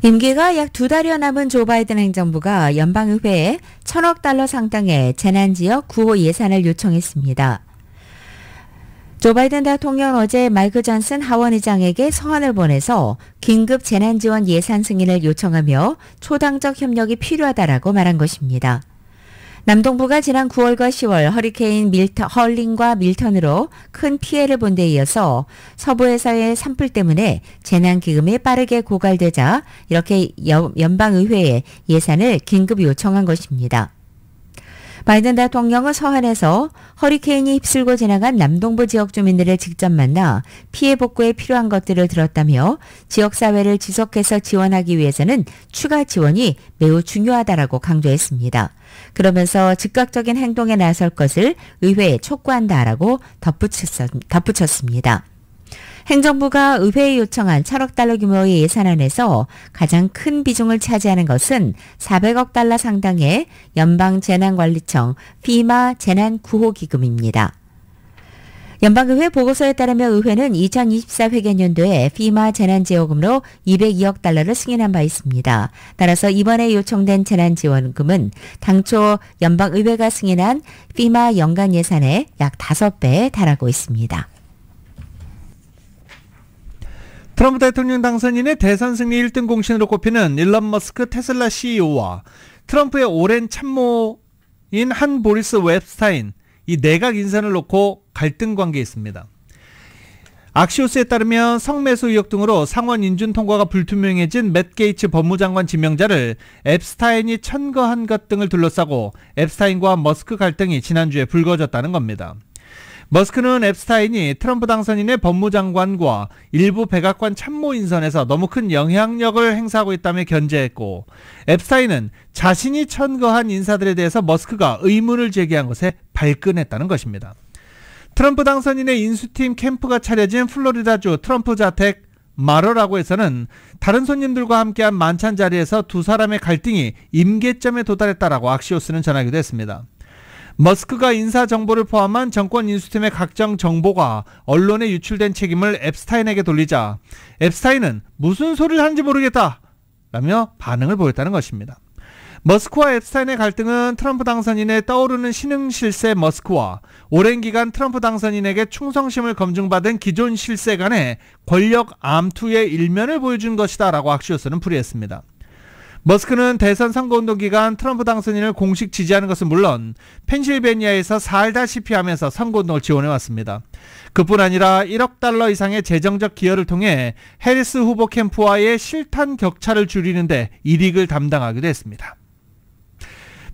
임기가 약 2달여 남은 조 바이든 행정부가 연방의회에 1,000억 달러 상당의 재난지역 구호 예산을 요청했습니다. 조 바이든 대통령은 어제 마이크 존슨 하원의장에게 서한을 보내서 긴급 재난지원 예산 승인을 요청하며 초당적 협력이 필요하다라고 말한 것입니다. 남동부가 지난 9월과 10월 허리케인 헐린과 밀턴으로 큰 피해를 본 데 이어서 서부에서의 산불 때문에 재난기금이 빠르게 고갈되자 이렇게 연방의회에 예산을 긴급 요청한 것입니다. 바이든 대통령은 서한에서 허리케인이 휩쓸고 지나간 남동부 지역 주민들을 직접 만나 피해 복구에 필요한 것들을 들었다며 지역사회를 지속해서 지원하기 위해서는 추가 지원이 매우 중요하다라고 강조했습니다. 그러면서 즉각적인 행동에 나설 것을 의회에 촉구한다라고 덧붙였습니다. 행정부가 의회에 요청한 1,000억 달러 규모의 예산안에서 가장 큰 비중을 차지하는 것은 400억 달러 상당의 연방재난관리청 FEMA 재난구호기금입니다. 연방의회 보고서에 따르면 의회는 2024 회계연도에 FEMA 재난지원금으로 202억 달러를 승인한 바 있습니다. 따라서 이번에 요청된 재난지원금은 당초 연방의회가 승인한 FEMA 연간 예산의 약 5배에 달하고 있습니다. 트럼프 대통령 당선인의 대선 승리 1등 공신으로 꼽히는 일론 머스크 테슬라 CEO와 트럼프의 오랜 참모인 한 보리스 웹스타인 이 내각 인선을 놓고 갈등 관계에 있습니다. 악시오스에 따르면 성매수 의혹 등으로 상원 인준 통과가 불투명해진 맷 게이츠 법무장관 지명자를 앱스타인이 천거한 것 등을 둘러싸고 앱스타인과 머스크 갈등이 지난주에 불거졌다는 겁니다. 머스크는 앱스타인이 트럼프 당선인의 법무장관과 일부 백악관 참모 인선에서 너무 큰 영향력을 행사하고 있다며 견제했고, 앱스타인은 자신이 천거한 인사들에 대해서 머스크가 의문을 제기한 것에 발끈했다는 것입니다. 트럼프 당선인의 인수팀 캠프가 차려진 플로리다주 트럼프 자택 마러라고에서는 다른 손님들과 함께한 만찬 자리에서 두 사람의 갈등이 임계점에 도달했다라고 악시오스는 전하기도 했습니다. 머스크가 인사 정보를 포함한 정권 인수팀의 각종 정보가 언론에 유출된 책임을 앱스타인에게 돌리자 앱스타인은 무슨 소리를 하는지 모르겠다 라며 반응을 보였다는 것입니다. 머스크와 앱스타인의 갈등은 트럼프 당선인의 떠오르는 신흥 실세 머스크와 오랜 기간 트럼프 당선인에게 충성심을 검증받은 기존 실세 간의 권력 암투의 일면을 보여준 것이다 라고 악시오스는 풀이했습니다. 머스크는 대선 선거운동 기간 트럼프 당선인을 공식 지지하는 것은 물론 펜실베니아에서 살다시피 하면서 선거운동을 지원해왔습니다. 그뿐 아니라 1억 달러 이상의 재정적 기여를 통해 해리스 후보 캠프와의 실탄 격차를 줄이는데 일익을 담당하기도 했습니다.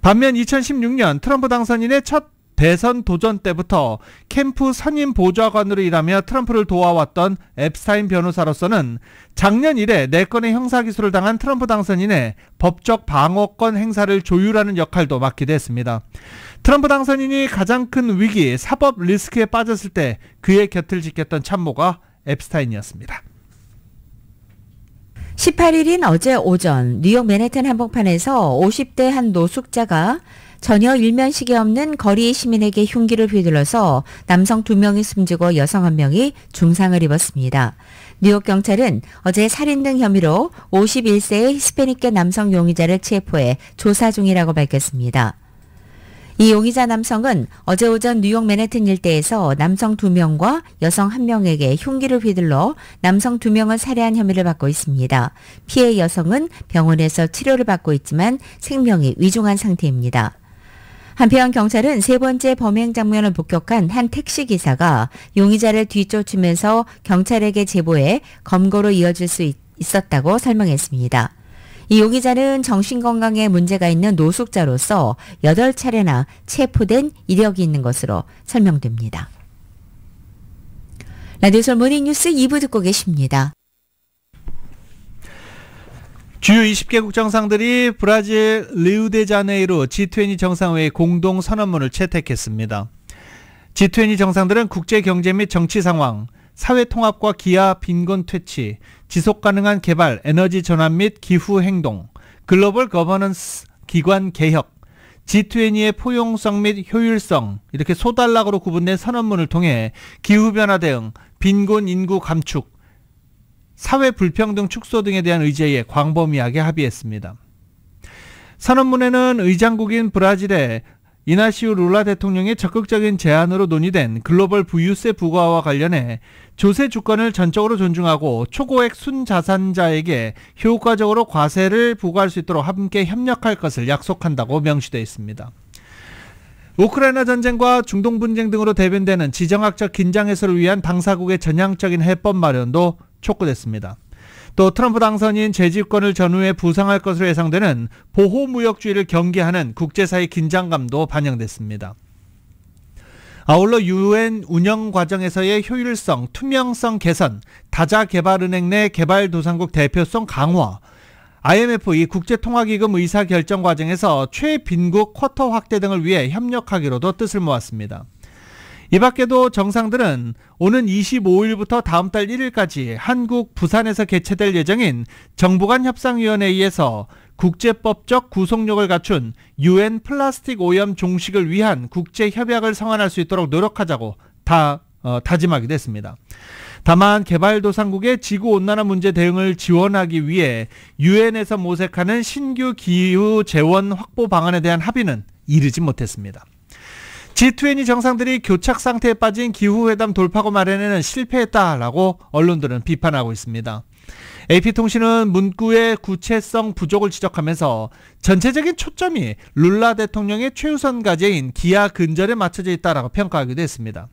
반면 2016년 트럼프 당선인의 첫 대선 도전 때부터 캠프 선임 보좌관으로 일하며 트럼프를 도와왔던 앱스타인 변호사로서는 작년 이래 4건의 형사기소를 당한 트럼프 당선인의 법적 방어권 행사를 조율하는 역할도 맡기도 했습니다. 트럼프 당선인이 가장 큰 위기, 사법 리스크에 빠졌을 때 그의 곁을 지켰던 참모가 앱스타인이었습니다. 18일인 어제 오전 뉴욕 맨해튼 한복판에서 50대 한 노숙자가 전혀 일면식이 없는 거리 시민에게 흉기를 휘둘러서 남성 2명이 숨지고 여성 1명이 중상을 입었습니다. 뉴욕 경찰은 어제 살인 등 혐의로 51세의 히스패닉계 남성 용의자를 체포해 조사 중이라고 밝혔습니다. 이 용의자 남성은 어제 오전 뉴욕 맨해튼 일대에서 남성 2명과 여성 1명에게 흉기를 휘둘러 남성 2명을 살해한 혐의를 받고 있습니다. 피해 여성은 병원에서 치료를 받고 있지만 생명이 위중한 상태입니다. 한편 경찰은 세 번째 범행 장면을 목격한 한 택시기사가 용의자를 뒤쫓으면서 경찰에게 제보해 검거로 이어질 수 있었다고 설명했습니다. 이 용의자는 정신건강에 문제가 있는 노숙자로서 8차례나 체포된 이력이 있는 것으로 설명됩니다. 라디오솔 모닝뉴스 2부 듣고 계십니다. 주요 20개국 정상들이 브라질 리우데자네이루 G20 정상회의 공동 선언문을 채택했습니다. G20 정상들은 국제경제 및 정치 상황, 사회 통합과 기아 빈곤 퇴치, 지속가능한 개발, 에너지 전환 및 기후 행동, 글로벌 거버넌스 기관 개혁, G20의 포용성 및 효율성 이렇게 소단락으로 구분된 선언문을 통해 기후변화 대응, 빈곤 인구 감축, 사회 불평등 축소 등에 대한 의제에 광범위하게 합의했습니다. 선언문에는 의장국인 브라질의 이나시오 룰라 대통령의 적극적인 제안으로 논의된 글로벌 부유세 부과와 관련해 조세 주권을 전적으로 존중하고 초고액 순자산자에게 효과적으로 과세를 부과할 수 있도록 함께 협력할 것을 약속한다고 명시되어 있습니다. 우크라이나 전쟁과 중동 분쟁 등으로 대변되는 지정학적 긴장 해소를 위한 당사국의 전향적인 해법 마련도 촉구됐습니다. 또 트럼프 당선인 재집권을 전후에 부상할 것으로 예상되는 보호무역주의를 경계하는 국제사회 긴장감도 반영됐습니다. 아울러 UN 운영 과정에서의 효율성, 투명성 개선, 다자개발은행 내 개발도상국 대표성 강화, IMF 이 국제통화기금 의사결정 과정에서 최빈국 쿼터 확대 등을 위해 협력하기로도 뜻을 모았습니다. 이 밖에도 정상들은 오는 25일부터 다음 달 1일까지 한국 부산에서 개최될 예정인 정부간 협상위원회에서 국제법적 구속력을 갖춘 UN 플라스틱 오염 종식을 위한 국제협약을 성안할 수 있도록 노력하자고 다짐하기도 했습니다. 다만 개발도상국의 지구온난화 문제 대응을 지원하기 위해 UN에서 모색하는 신규 기후 재원 확보 방안에 대한 합의는 이르지 못했습니다. G20 정상들이 교착 상태에 빠진 기후회담 돌파구 마련에는 실패했다라고 언론들은 비판하고 있습니다. AP통신은 문구의 구체성 부족을 지적하면서 전체적인 초점이 룰라 대통령의 최우선 과제인 기아 근절에 맞춰져 있다라고 평가하기도 했습니다.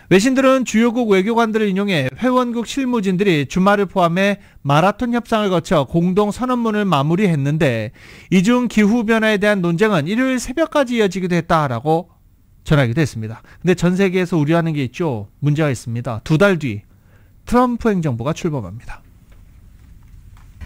외신들은 주요국 외교관들을 인용해 회원국 실무진들이 주말을 포함해 마라톤 협상을 거쳐 공동 선언문을 마무리했는데 이중 기후변화에 대한 논쟁은 일요일 새벽까지 이어지기도 했다라고 전하기도 했습니다. 근데 전 세계에서 우려하는 게 있죠. 문제가 있습니다. 2달 뒤 트럼프 행정부가 출범합니다.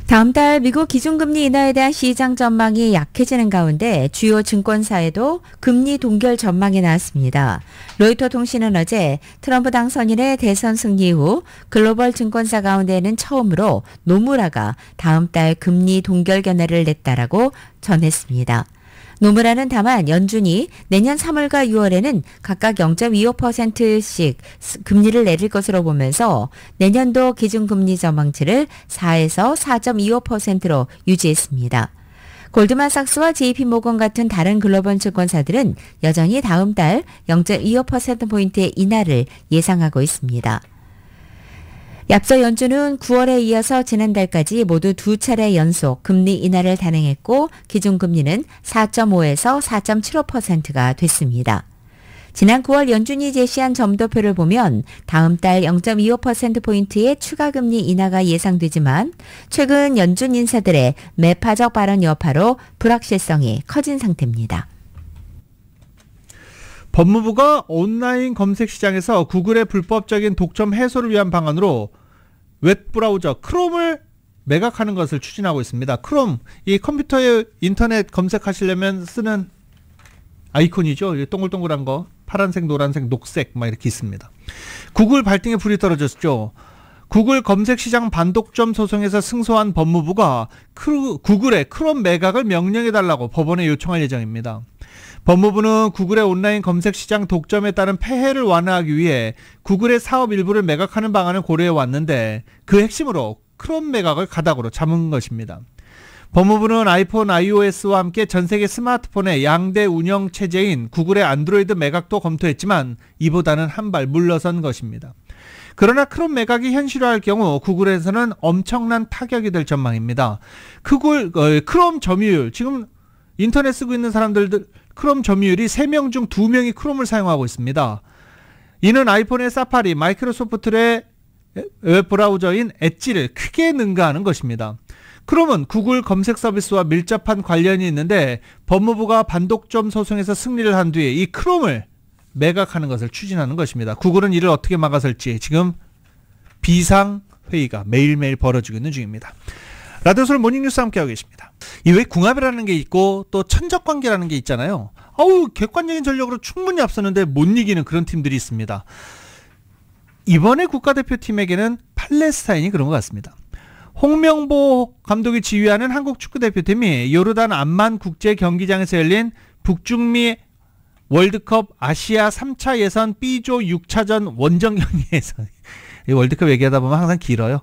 다음 달 미국 기준금리 인하에 대한 시장 전망이 약해지는 가운데 주요 증권사에도 금리 동결 전망이 나왔습니다. 로이터 통신은 어제 트럼프 당선인의 대선 승리 후 글로벌 증권사 가운데는 처음으로 노무라가 다음 달 금리 동결 견해를 냈다라고 전했습니다. 노무라는 다만 연준이 내년 3월과 6월에는 각각 0.25%씩 금리를 내릴 것으로 보면서 내년도 기준금리 전망치를 4에서 4.25%로 유지했습니다. 골드만삭스와 JP모건 같은 다른 글로벌 증권사들은 여전히 다음 달 0.25%포인트의 인하를 예상하고 있습니다. 앞서 연준은 9월에 이어서 지난달까지 모두 2차례 연속 금리 인하를 단행했고 기준금리는 4.5에서 4.75%가 됐습니다. 지난 9월 연준이 제시한 점도표를 보면 다음 달 0.25%포인트의 추가 금리 인하가 예상되지만 최근 연준 인사들의 매파적 발언 여파로 불확실성이 커진 상태입니다. 법무부가 온라인 검색 시장에서 구글의 불법적인 독점 해소를 위한 방안으로 웹브라우저 크롬을 매각하는 것을 추진하고 있습니다. 크롬, 이 컴퓨터에 인터넷 검색하시려면 쓰는 아이콘이죠. 동글동글한 거, 파란색, 노란색, 녹색 막 이렇게 있습니다. 구글 발등에 불이 떨어졌죠. 구글 검색 시장 반독점 소송에서 승소한 법무부가 구글의 크롬 매각을 명령해달라고 법원에 요청할 예정입니다. 법무부는 구글의 온라인 검색 시장 독점에 따른 폐해를 완화하기 위해 구글의 사업 일부를 매각하는 방안을 고려해 왔는데 그 핵심으로 크롬 매각을 가닥으로 잡은 것입니다. 법무부는 아이폰, iOS와 함께 전 세계 스마트폰의 양대 운영 체제인 구글의 안드로이드 매각도 검토했지만 이보다는 한 발 물러선 것입니다. 그러나 크롬 매각이 현실화할 경우 구글에서는 엄청난 타격이 될 전망입니다. 크롬 점유율, 지금 인터넷 쓰고 있는 사람들 크롬 점유율이 3명 중 2명이 크롬을 사용하고 있습니다. 이는 아이폰의 사파리, 마이크로소프트의 웹브라우저인 엣지를 크게 능가하는 것입니다. 크롬은 구글 검색 서비스와 밀접한 관련이 있는데 법무부가 반독점 소송에서 승리를 한 뒤에 이 크롬을 매각하는 것을 추진하는 것입니다. 구글은 이를 어떻게 막아설지 지금 비상회의가 매일매일 벌어지고 있는 중입니다. 라디오솔 모닝뉴스 함께하고 계십니다. 이외에 궁합이라는 게 있고 또 천적관계라는 게 있잖아요. 객관적인 전력으로 충분히 앞서는데 못 이기는 그런 팀들이 있습니다. 이번에 국가대표팀에게는 팔레스타인이 그런 것 같습니다. 홍명보 감독이 지휘하는 한국 축구대표팀이 요르단 암만 국제경기장에서 열린 북중미 월드컵 아시아 3차 예선 B조 6차전 원정 경기에서 월드컵 얘기하다 보면 항상 길어요.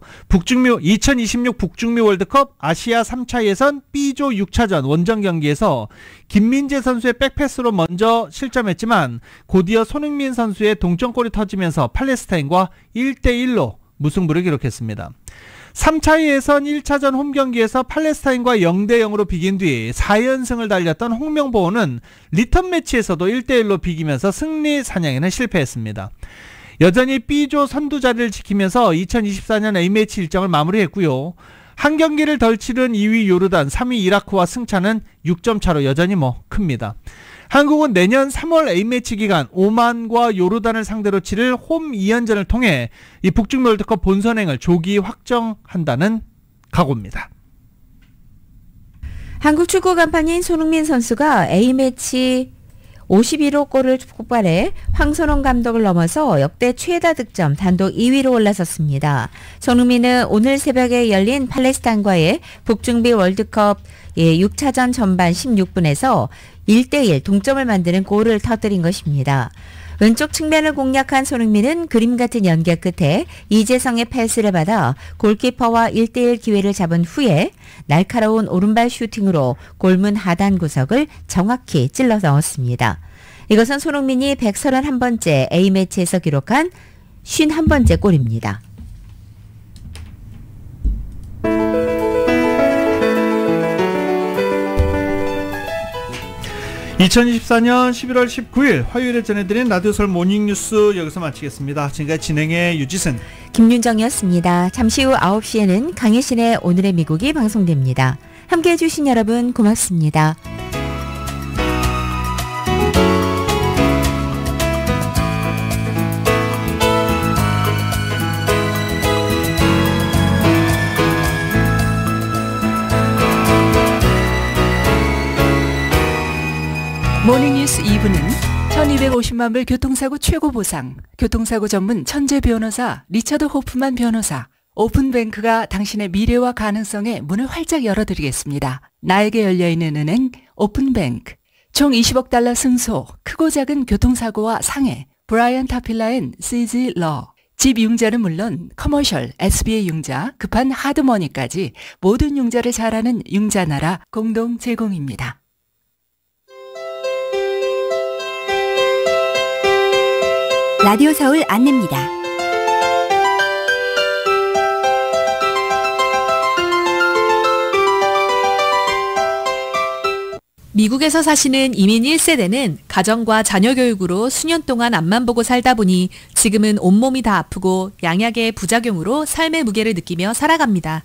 2026 북중미 월드컵 아시아 3차 예선 B조 6차전 원정 경기에서 김민재 선수의 백패스로 먼저 실점했지만 곧이어 손흥민 선수의 동점골이 터지면서 팔레스타인과 1대1로 무승부를 기록했습니다. 3차 예선 1차전 홈경기에서 팔레스타인과 0대0으로 비긴 뒤 4연승을 달렸던 홍명보는 리턴 매치에서도 1대1로 비기면서 승리 사냥에는 실패했습니다. 여전히 B조 선두 자리를 지키면서 2024년 A매치 일정을 마무리했고요. 한 경기를 덜 치른 2위 요르단, 3위 이라크와 승차는 6점 차로 여전히 큽니다. 한국은 내년 3월 A매치 기간 오만과 요르단을 상대로 치를 홈 2연전을 통해 이 북중미 월드컵 본선행을 조기 확정한다는 각오입니다. 한국 축구 간판인 손흥민 선수가 A매치 51호 골을 폭발해 황선홍 감독을 넘어서 역대 최다 득점 단독 2위로 올라섰습니다. 손흥민은 오늘 새벽에 열린 팔레스타인과의 북중미 월드컵 6차전 전반 16분에서 1대1 동점을 만드는 골을 터뜨린 것입니다. 왼쪽 측면을 공략한 손흥민은 그림 같은 연계 끝에 이재성의 패스를 받아 골키퍼와 1대1 기회를 잡은 후에 날카로운 오른발 슈팅으로 골문 하단 구석을 정확히 찔러 넣었습니다. 이것은 손흥민이 131번째 A매치에서 기록한 51번째 골입니다. (2024년 11월 19일) 화요일에 전해드린 라디오솔 모닝뉴스 여기서 마치겠습니다. 지금까지 진행의 유지승, 김윤정이었습니다. 잠시 후 9시에는 강혜신의 오늘의 미국이 방송됩니다. 함께해 주신 여러분 고맙습니다. 모닝뉴스 2부는 1250만 불 교통사고 최고 보상, 교통사고 전문 천재 변호사 리처드 호프만 변호사, 오픈뱅크가 당신의 미래와 가능성에 문을 활짝 열어드리겠습니다. 나에게 열려있는 은행 오픈뱅크. 총 20억 달러 승소, 크고 작은 교통사고와 상해, 브라이언 타필라 앤 CZ 러. 집 융자는 물론 커머셜, SBA 융자, 급한 하드머니까지 모든 융자를 잘하는 융자나라 공동 제공입니다. 라디오 서울 안내입니다. 미국에서 사시는 이민 1세대는 가정과 자녀 교육으로 수년 동안 앞만 보고 살다 보니 지금은 온몸이 다 아프고 양약의 부작용으로 삶의 무게를 느끼며 살아갑니다.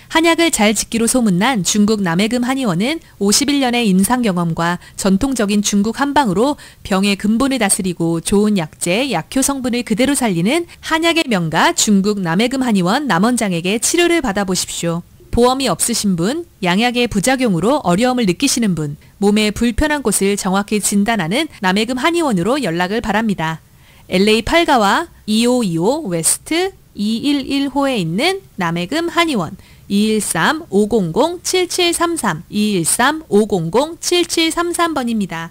한약을 잘 짓기로 소문난 중국 남해금 한의원은 51년의 임상 경험과 전통적인 중국 한방으로 병의 근본을 다스리고 좋은 약재, 약효 성분을 그대로 살리는 한약의 명가 중국 남해금 한의원 남원장에게 치료를 받아보십시오. 보험이 없으신 분, 양약의 부작용으로 어려움을 느끼시는 분, 몸에 불편한 곳을 정확히 진단하는 남해금 한의원으로 연락을 바랍니다. LA 팔가와 2525 웨스트 211호에 있는 남해금 한의원 213-500-7733, 213-500-7733번입니다.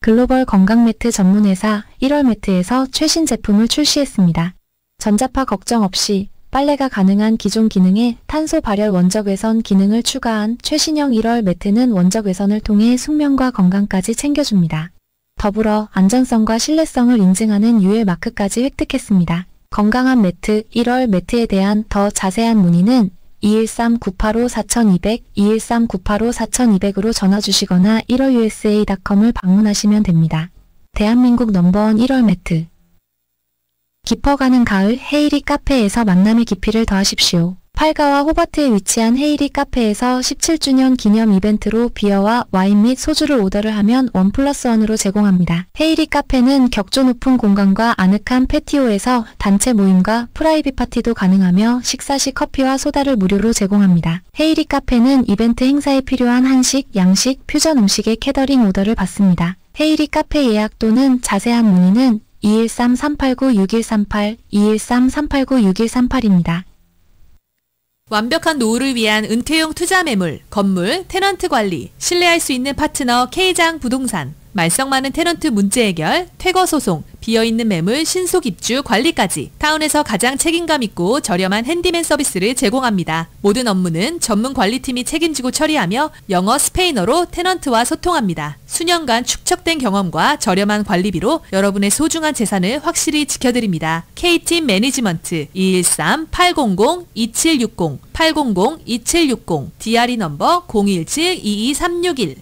글로벌 건강매트 전문회사 1월 매트에서 최신 제품을 출시했습니다. 전자파 걱정 없이 빨래가 가능한 기존 기능에 탄소 발열 원적 외선 기능을 추가한 최신형 1월 매트는 원적 외선을 통해 숙면과 건강까지 챙겨줍니다. 더불어 안전성과 신뢰성을 인증하는 UL 마크까지 획득했습니다. 건강한 매트 1월 매트에 대한 더 자세한 문의는 213-985-4200, 213-985-4200으로 전화 주시거나 1월usa.com을 방문하시면 됩니다. 대한민국 넘버원 1월 매트. 깊어가는 가을 헤이리 카페에서 만남의 깊이를 더하십시오. 팔가와 호버트에 위치한 헤이리 카페에서 17주년 기념 이벤트로 비어와 와인 및 소주를 오더를 하면 1+1으로 제공합니다. 헤이리 카페는 격조 높은 공간과 아늑한 패티오에서 단체 모임과 프라이빗 파티도 가능하며 식사 시 커피와 소다를 무료로 제공합니다. 헤이리 카페는 이벤트 행사에 필요한 한식, 양식, 퓨전 음식의 캐터링 오더를 받습니다. 헤이리 카페 예약 또는 자세한 문의는 213-389-6138, 213-389-6138입니다. 완벽한 노후를 위한 은퇴용 투자 매물, 건물, 테넌트 관리, 신뢰할 수 있는 파트너 K장 부동산, 말썽 많은 테넌트 문제 해결, 퇴거 소송, 비어있는 매물 신속 입주 관리까지 타운에서 가장 책임감 있고 저렴한 핸디맨 서비스를 제공합니다. 모든 업무는 전문 관리팀이 책임지고 처리하며 영어, 스페인어로 테넌트와 소통합니다. 수년간 축적된 경험과 저렴한 관리비로 여러분의 소중한 재산을 확실히 지켜드립니다. K팀 매니지먼트 213-800-2760, 800-2760, DRE 넘버 017-22361.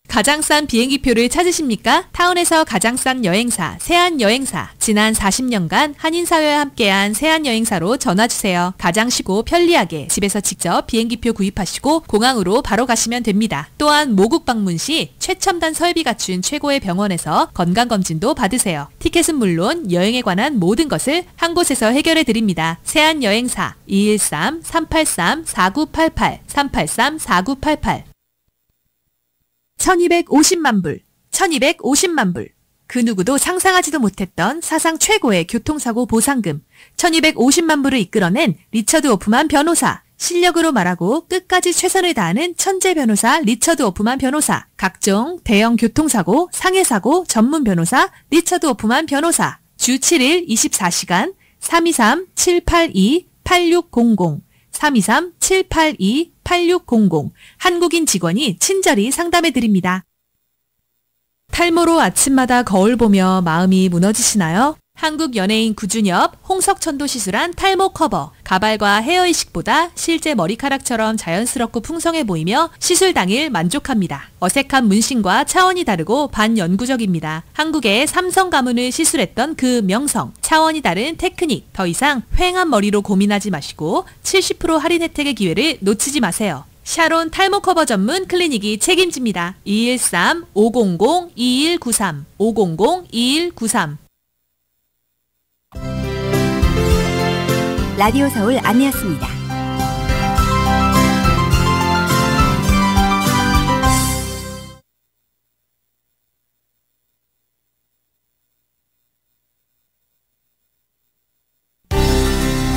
가장 싼 비행기표를 찾으십니까? 타운에서 가장 싼 여행사, 세안여행사. 지난 40년간 한인사회와 함께한 세안여행사로 전화주세요. 가장 쉬고 편리하게 집에서 직접 비행기표 구입하시고 공항으로 바로 가시면 됩니다. 또한 모국 방문 시 최첨단 설비 갖춘 최고의 병원에서 건강검진도 받으세요. 티켓은 물론 여행에 관한 모든 것을 한 곳에서 해결해 드립니다. 세안여행사 213-383-4988, 383-4988. 1250만 불, 1250만 불. 그 누구도 상상하지도 못했던 사상 최고의 교통사고 보상금 1250만 불을 이끌어낸 리처드 오프만 변호사. 실력으로 말하고 끝까지 최선을 다하는 천재 변호사 리처드 오프만 변호사. 각종 대형 교통사고, 상해사고 전문 변호사 리처드 오프만 변호사. 주 7일 24시간 323-782-8600, 323-782-8600. 한국인 직원이 친절히 상담해드립니다. 탈모로 아침마다 거울 보며 마음이 무너지시나요? 한국 연예인 구준엽, 홍석천도 시술한 탈모 커버. 가발과 헤어이식보다 실제 머리카락처럼 자연스럽고 풍성해 보이며 시술 당일 만족합니다. 어색한 문신과 차원이 다르고 반영구적입니다. 한국의 삼성 가문을 시술했던 그 명성, 차원이 다른 테크닉. 더 이상 휑한 머리로 고민하지 마시고 70% 할인 혜택의 기회를 놓치지 마세요. 샤론 탈모 커버 전문 클리닉이 책임집니다. 213-500-2193, 500-2193. 라디오 서울 안내였습니다.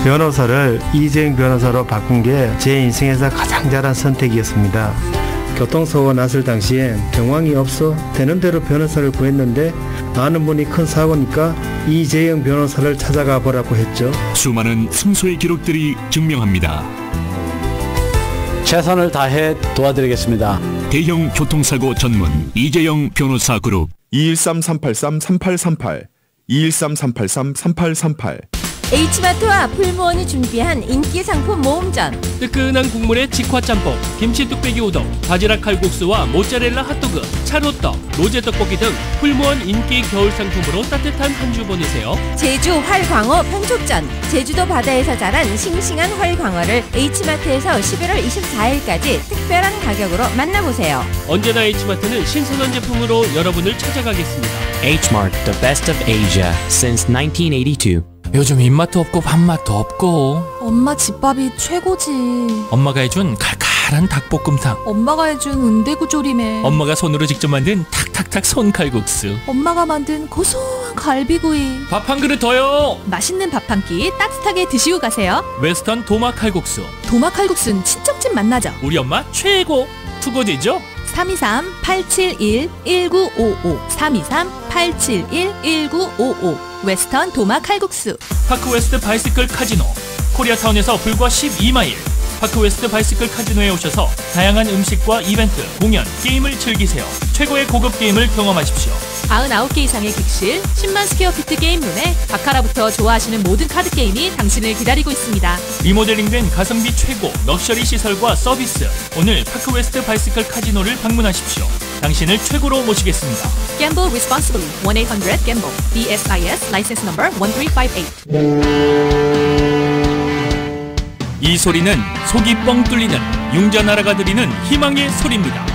변호사를 이재용 변호사로 바꾼 게 제 인생에서 가장 잘한 선택이었습니다. 교통사고가 났을 당시엔 정황이 없어 되는 대로 변호사를 구했는데 아는 분이 큰 사고니까 이재용 변호사를 찾아가 보라고 했죠. 수많은 승소의 기록들이 증명합니다. 최선을 다해 도와드리겠습니다. 대형 교통사고 전문 이재용 변호사 그룹 213-383-3838 213-383-3838 H마트와 풀무원이 준비한 인기 상품 모음전. 뜨끈한 국물에 직화짬뽕, 김치 뚝배기 우동, 바지락 칼국수와 모짜렐라 핫도그, 차로떡, 로제 떡볶이 등 풀무원 인기 겨울 상품으로 따뜻한 한 주 보내세요. 제주 활광어 편촉전. 제주도 바다에서 자란 싱싱한 활광어를 H마트에서 11월 24일까지 특별한 가격으로 만나보세요. 언제나 H마트는 신선한 제품으로 여러분을 찾아가겠습니다. Hmart, the best of Asia since 1982. 요즘 입맛도 없고 밥맛도 없고. 엄마 집밥이 최고지. 엄마가 해준 칼칼한 닭볶음탕. 엄마가 해준 은대구 조림에. 엄마가 손으로 직접 만든 탁탁탁 손칼국수. 엄마가 만든 고소한 갈비구이. 밥 한 그릇 더요. 맛있는 밥 한 끼 따뜻하게 드시고 가세요. 웨스턴 도마 칼국수. 도마 칼국수는 친척집 맛나죠. 우리 엄마 최고. 투고지죠? 323-871-1955 323-871-1955 웨스턴 도마 칼국수. 파크웨스트 바이시클 카지노. 코리아타운에서 불과 12마일. 파크웨스트 바이시클 카지노에 오셔서 다양한 음식과 이벤트, 공연, 게임을 즐기세요. 최고의 고급 게임을 경험하십시오. 99개 이상의 객실, 10만 스퀘어피트 게임룸에 바카라부터 좋아하시는 모든 카드 게임이 당신을 기다리고 있습니다. 리모델링된 가성비 최고 럭셔리 시설과 서비스. 오늘 파크웨스트 바이시클 카지노를 방문하십시오. 당신을 최고로 모시겠습니다. Gamble responsibly. 1-800-GAMBLE. BSIS license number 1358. 이 소리는 속이 뻥 뚫리는 융자나라가 드리는 희망의 소리입니다.